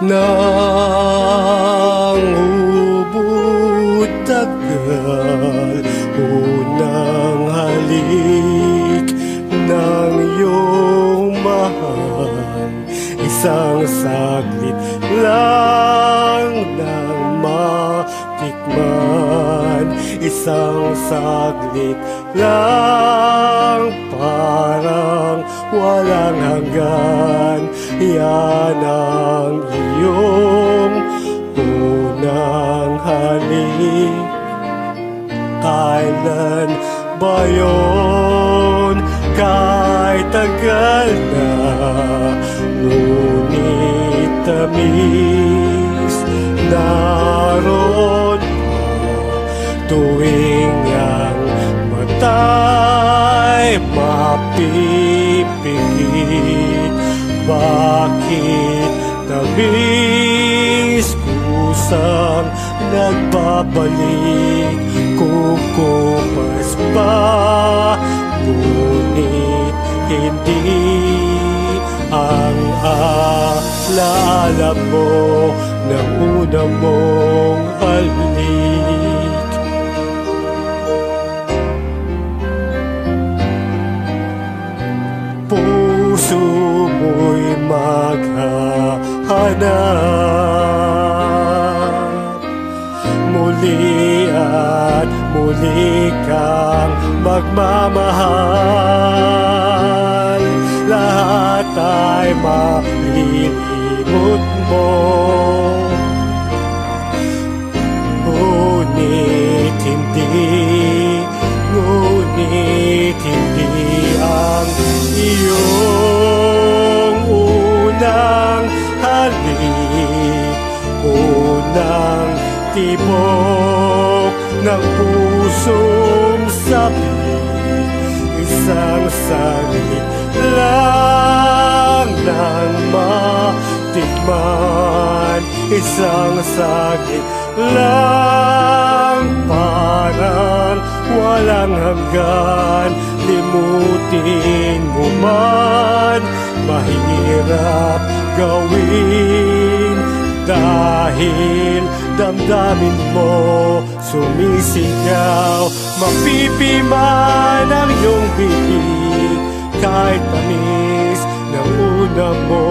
Nang ubod tagal, unang halik ng iyong mahal, isang saglit lang nang matikman, isang saglit lang, parang walang hanggan. Yan ang iyong unang halik. Kailan ba yun? Kahit tagal na, ngunit tamis naroon pa tuwing ang mata'y mapipigit. Bakit tamis kusang nagbabalik? Kukupas pa, ngunit hindi ang alaala mo ng una mong halik. Puso mo'y maghahanap, muli at muli kang magmamahal. Lahat ay malilimot mo, ngunit hindi ang iyong unang halik, unang tibok ng pusong sabik. Isang saglit lang nang matikman, isang saglit lang, parang walang hanggan. Limutin mo man, mahirap gawin, dahil damdamin mo sumisigaw. Mapipiman ang iyong bibig, kahit tamis ng una mo